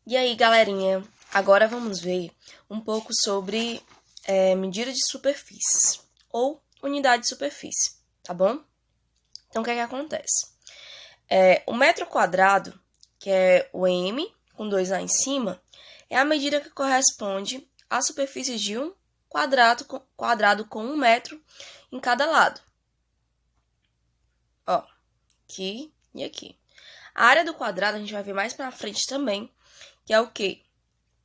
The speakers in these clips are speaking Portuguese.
E aí, galerinha, agora vamos ver um pouco sobre medida de superfícies, ou unidade de superfície, tá bom? Então, o que é que acontece? O metro quadrado, que é o M, com 2A em cima, é a medida que corresponde à superfície de um quadrado com 1 metro em cada lado. Ó, aqui e aqui. A área do quadrado a gente vai ver mais pra frente também, que é o quê?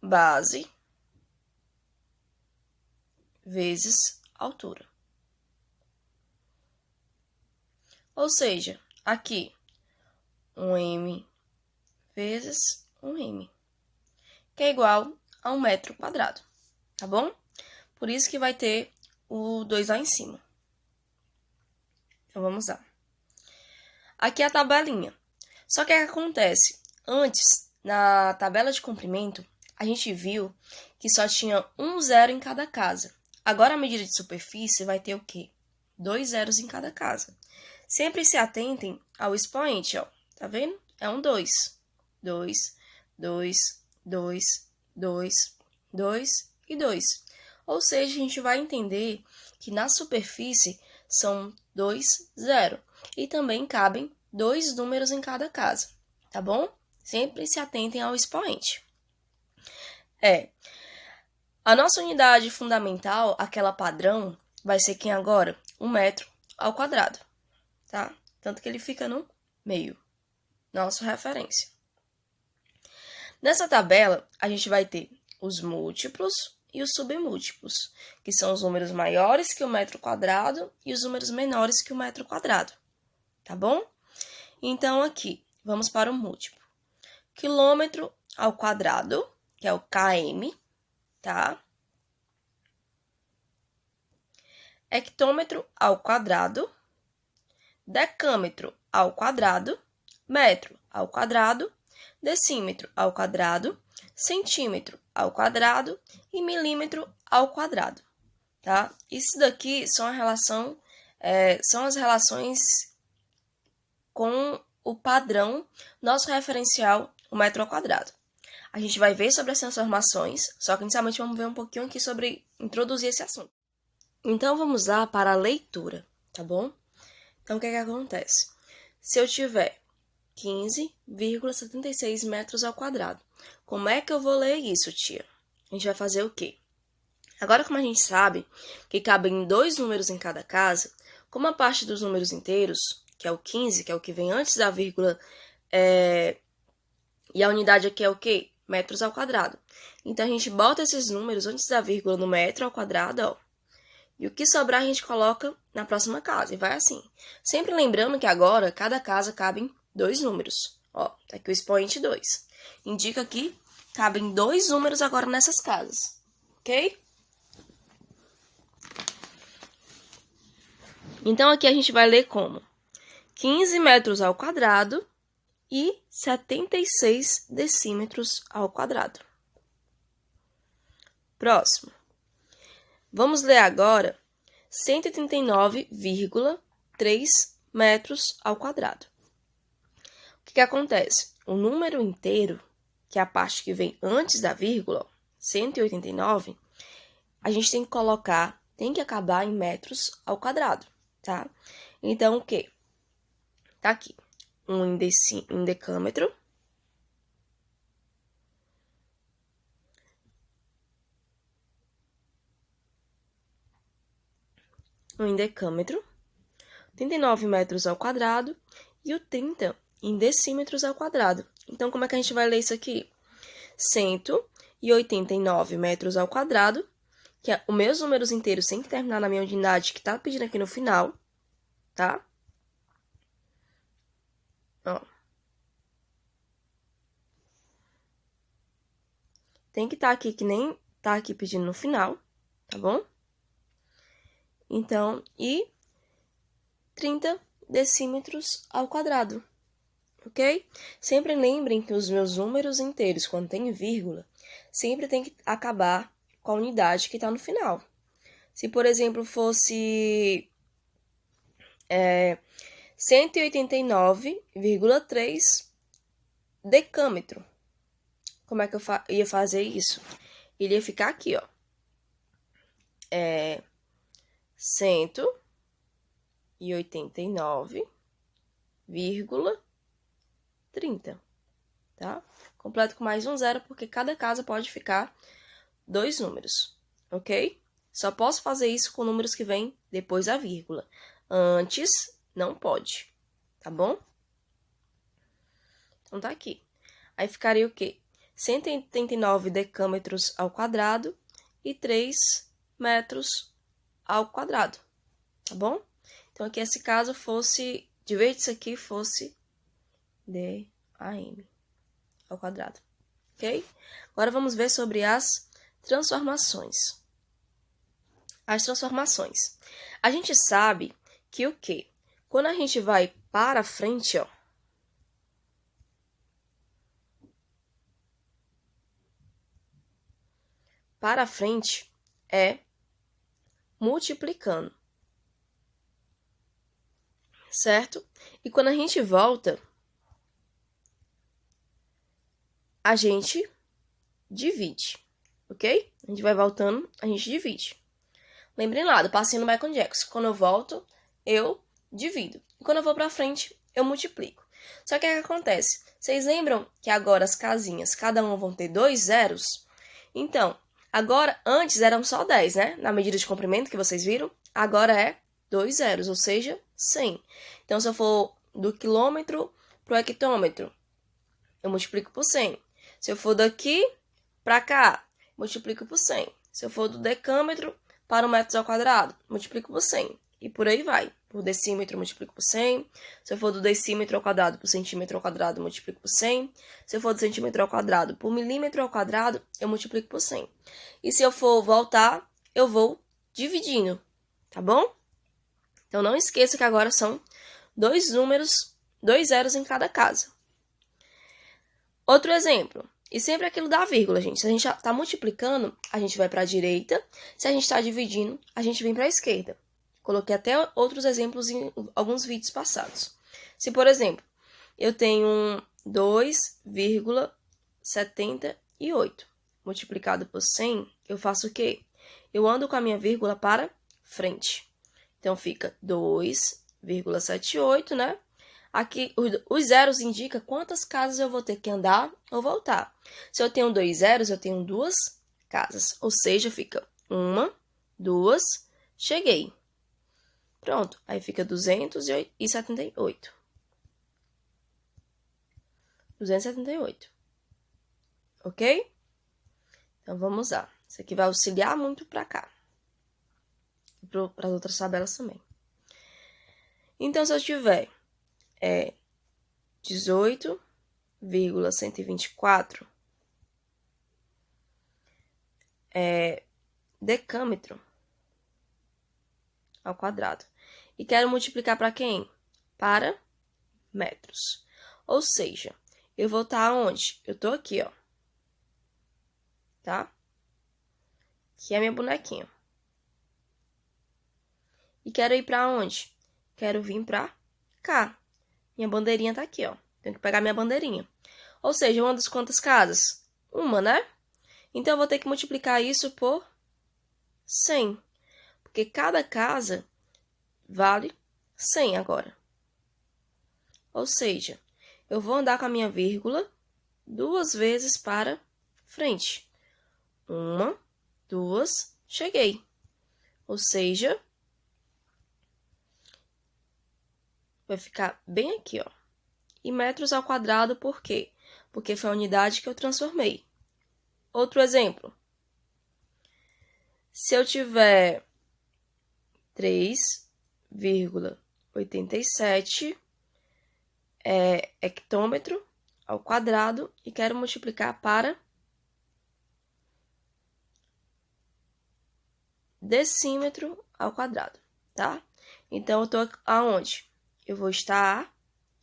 Base vezes altura. Ou seja, aqui, 1m vezes 1m, que é igual a 1 metro quadrado, tá bom? Por isso que vai ter o 2A em cima. Então, vamos lá. Aqui é a tabelinha. Só que o que acontece? Antes, na tabela de comprimento, a gente viu que só tinha um zero em cada casa. Agora, a medida de superfície vai ter o quê? 2 zeros em cada casa. Sempre se atentem ao expoente, ó. Tá vendo? É um 2. 2, 2, 2, 2, 2 e 2. Ou seja, a gente vai entender que na superfície são 2, 0. E também cabem 2 números em cada casa, tá bom? Sempre se atentem ao expoente. A nossa unidade fundamental, aquela padrão, vai ser quem agora? 1 metro ao quadrado, tá? Tanto que ele fica no meio. Nossa referência. Nessa tabela, a gente vai ter os múltiplos e os submúltiplos, que são os números maiores que o metro quadrado e os números menores que o metro quadrado, tá bom? Então, aqui, vamos para o múltiplo. Quilômetro ao quadrado, que é o km, tá? Hectômetro ao quadrado, decâmetro ao quadrado, metro ao quadrado, decímetro ao quadrado, centímetro ao quadrado e milímetro ao quadrado, tá? Isso daqui são são as relações com o padrão, nosso referencial, o metro ao quadrado. A gente vai ver sobre as transformações, só que inicialmente vamos ver um pouquinho aqui sobre introduzir esse assunto. Então, vamos lá para a leitura, tá bom? Então, o que é que acontece? Se eu tiver 15,76 metros ao quadrado, como é que eu vou ler isso, tia? A gente vai fazer o quê? Agora, como a gente sabe que cabem 2 números em cada casa, como a parte dos números inteiros, que é o 15, que é o que vem antes da vírgula, e a unidade aqui é o quê? Metros ao quadrado. Então, a gente bota esses números antes da vírgula no metro ao quadrado, ó. E o que sobrar a gente coloca na próxima casa. E vai assim. Sempre lembrando que agora, cada casa cabem 2 números. Ó, tá aqui o expoente 2. Indica que cabem 2 números agora nessas casas. Ok? Então, aqui a gente vai ler como 15 metros ao quadrado e 76 decímetros ao quadrado. Próximo. Vamos ler agora 139,3 metros ao quadrado. O que acontece? O número inteiro, que é a parte que vem antes da vírgula, 189, a gente tem que colocar, tem que acabar em metros ao quadrado, tá? Então, o quê? Tá aqui, um em decâmetro, em decâmetro, 39 metros ao quadrado e o 30 em decímetros ao quadrado. Então, como é que a gente vai ler isso aqui? 189 metros ao quadrado, que é os meus números inteiros sem terminar na minha unidade, que tá pedindo aqui no final, tá? Ó. Tem que estar aqui que nem tá aqui pedindo no final, tá bom? Então, e 30 decímetros ao quadrado, ok? Sempre lembrem que os meus números inteiros, quando tem vírgula, sempre tem que acabar com a unidade que está no final. Se, por exemplo, fosse 189,3 decâmetro, como é que eu ia fazer isso? Ele ia ficar aqui, ó. 189,30, tá? Completo com mais um zero, porque cada casa pode ficar 2 números, ok? Só posso fazer isso com números que vêm depois da vírgula. Antes, não pode, tá bom? Então, tá aqui. Aí ficaria o quê? 189 decâmetros ao quadrado e 3 metros ao quadrado, tá bom? Então, aqui, esse caso fosse, de vez disso aqui, fosse DAM ao quadrado, ok? Agora, vamos ver sobre as transformações. As transformações. A gente sabe que o quê? Quando a gente vai para frente, ó, para frente é multiplicando, certo? E quando a gente volta, a gente divide, ok? A gente vai voltando, a gente divide. Lembrem lá do passinho do Michael Jackson. Quando eu volto, eu divido. E quando eu vou pra frente, eu multiplico. Só que o que acontece? Vocês lembram que agora as casinhas, cada uma vão ter 2 zeros? Então, agora, antes eram só 10, né? Na medida de comprimento que vocês viram. Agora é 2 zeros, ou seja, 100. Então, se eu for do quilômetro pro hectômetro, eu multiplico por 100. Se eu for daqui para cá, multiplico por 100. Se eu for do decâmetro para o metro ao quadrado, multiplico por 100. E por aí vai. Por decímetro, multiplico por 100. Se eu for do decímetro ao quadrado por centímetro ao quadrado, multiplico por 100. Se eu for do centímetro ao quadrado por milímetro ao quadrado, eu multiplico por 100. E se eu for voltar, eu vou dividindo, tá bom? Então, não esqueça que agora são 2 números, 2 zeros em cada casa. Outro exemplo. E sempre aquilo da vírgula, gente. Se a gente está multiplicando, a gente vai para a direita. Se a gente está dividindo, a gente vem para a esquerda. Coloquei até outros exemplos em alguns vídeos passados. Se, por exemplo, eu tenho 2,78 multiplicado por 100, eu faço o quê? Eu ando com a minha vírgula para frente. Então, fica 2,78, né? Aqui, os zeros indicam quantas casas eu vou ter que andar ou voltar. Se eu tenho 2 zeros, eu tenho 2 casas. Ou seja, fica 1, 2, cheguei. Pronto, aí fica 278. 278. Ok? Então, vamos lá. Isso aqui vai auxiliar muito para cá. E para as outras tabelas também. Então, se eu tiver 18,124 decâmetro ao quadrado. E quero multiplicar para quem? Para metros. Ou seja, eu vou estar onde? Eu tô aqui, ó. Tá? Aqui é minha bonequinha. E quero ir para onde? Quero vir para cá. Minha bandeirinha tá aqui, ó. Tenho que pegar minha bandeirinha. Ou seja, uma das quantas casas? Uma, né? Então, eu vou ter que multiplicar isso por 100. Porque cada casa vale 100 agora. Ou seja, eu vou andar com a minha vírgula 2 vezes para frente. 1, 2, cheguei. Ou seja, vai ficar bem aqui, ó. E metros ao quadrado, por quê? Porque foi a unidade que eu transformei. Outro exemplo. Se eu tiver 3,87 hectômetro ao quadrado e quero multiplicar para decímetro ao quadrado, tá? Então, eu tô aonde? Eu vou estar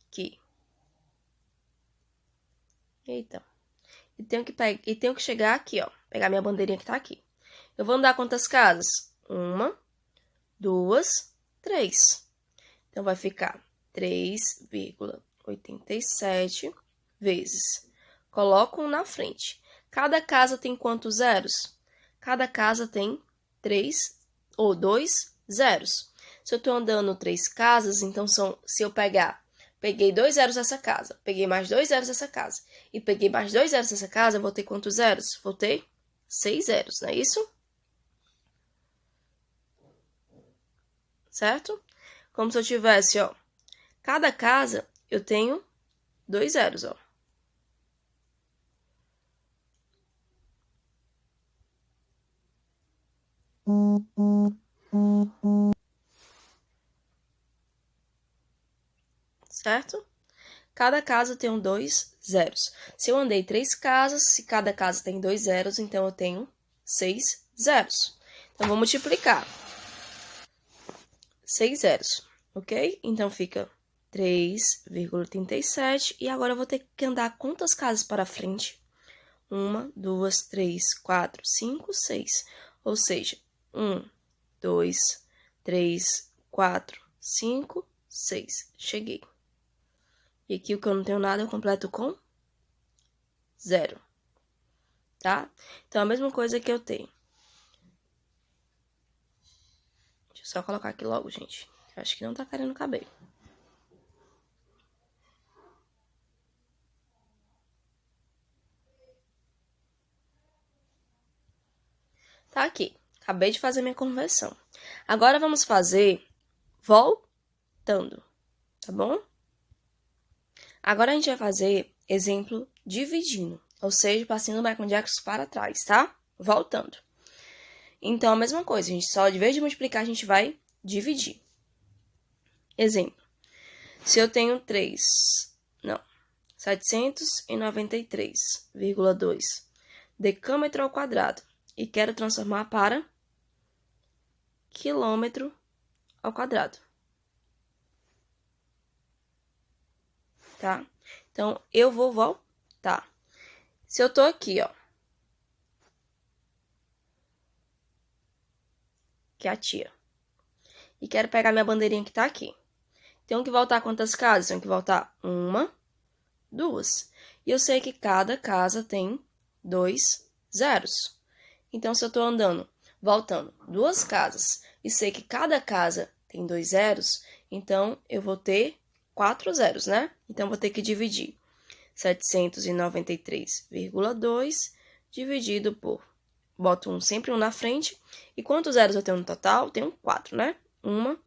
aqui. Eita. E tenho que chegar aqui, ó. Pegar minha bandeirinha que tá aqui. Eu vou andar quantas casas? 1, 2, 3. Então, vai ficar 3,87 vezes coloco um na frente. Cada casa tem quantos zeros? Cada casa tem 3 ou 2 zeros. Se eu estou andando 3 casas, então se eu peguei 2 zeros nessa casa, peguei mais 2 zeros nessa casa e peguei mais 2 zeros nessa casa, eu vou ter quantos zeros? Vou ter 6 zeros, não é isso? Certo? Como se eu tivesse, ó, cada casa eu tenho 2 zeros, ó. Certo? Cada casa tem 2 zeros. Se eu andei 3 casas, se cada casa tem 2 zeros, então eu tenho 6 zeros. Então, vou multiplicar. 6 zeros, ok? Então, fica 3,37. E agora eu vou ter que andar quantas casas para frente? 1, 2, 3, 4, 5, 6. Ou seja, 1, 2, 3, 4, 5, 6. Cheguei. E aqui o que eu não tenho nada eu completo com 0. Tá? Então, a mesma coisa que eu tenho. Deixa eu só colocar aqui logo, gente. Eu acho que não tá querendo caber. Tá aqui. Acabei de fazer minha conversão. Agora, vamos fazer voltando. Tá bom? Agora, a gente vai fazer exemplo dividindo. Ou seja, passando o Michael Jackson para trás, tá? Voltando. Então, a mesma coisa. A gente só, de vez de multiplicar, a gente vai dividir. Exemplo. Se eu tenho 793,2 decâmetro ao quadrado e quero transformar para quilômetro ao quadrado. Tá? Então, eu vou voltar. Se eu tô aqui, ó, que é a tia, e quero pegar minha bandeirinha que tá aqui. Tenho que voltar quantas casas? Tenho que voltar 1, 2. E eu sei que cada casa tem 2 zeros. Então, se eu tô voltando 2 casas, e sei que cada casa tem 2 zeros, então eu vou ter 4 zeros, né? Então, vou ter que dividir 793,2 dividido por... Boto sempre um na frente. E quantos zeros eu tenho no total? Tenho 4, né? 1,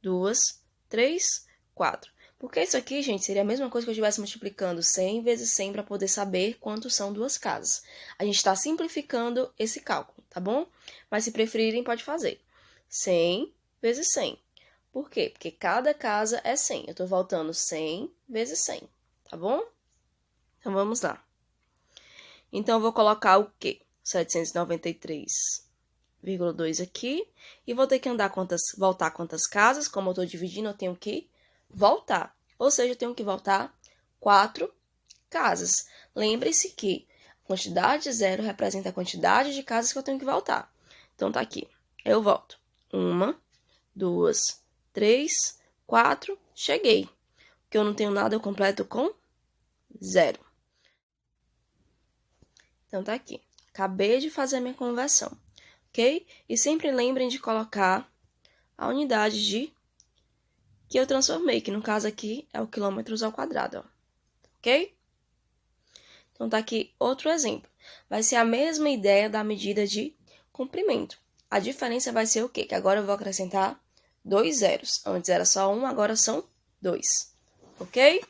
2, 3, 4. Porque isso aqui, gente, seria a mesma coisa que eu estivesse multiplicando 100 vezes 100 para poder saber quantos são 2 casas. A gente está simplificando esse cálculo, tá bom? Mas se preferirem, pode fazer 100 vezes 100. Por quê? Porque cada casa é 100. Eu estou voltando 100 vezes 100, tá bom? Então, vamos lá. Então, eu vou colocar o quê? 793,2 aqui. E vou ter que voltar quantas casas? Como eu estou dividindo, eu tenho que voltar. Ou seja, eu tenho que voltar 4 casas. Lembre-se que a quantidade de 0 representa a quantidade de casas que eu tenho que voltar. Então, tá aqui. Eu volto. 1, 2, 3, 4. Cheguei. Porque eu não tenho nada, eu completo com 0. Então, tá aqui. Acabei de fazer a minha conversão, ok? E sempre lembrem de colocar a unidade que eu transformei, que no caso aqui é o quilômetros ao quadrado, ó. Ok? Então, tá aqui outro exemplo. Vai ser a mesma ideia da medida de comprimento. A diferença vai ser o quê? Que agora eu vou acrescentar 2 zeros. Antes era só 1, agora são 2. Ok?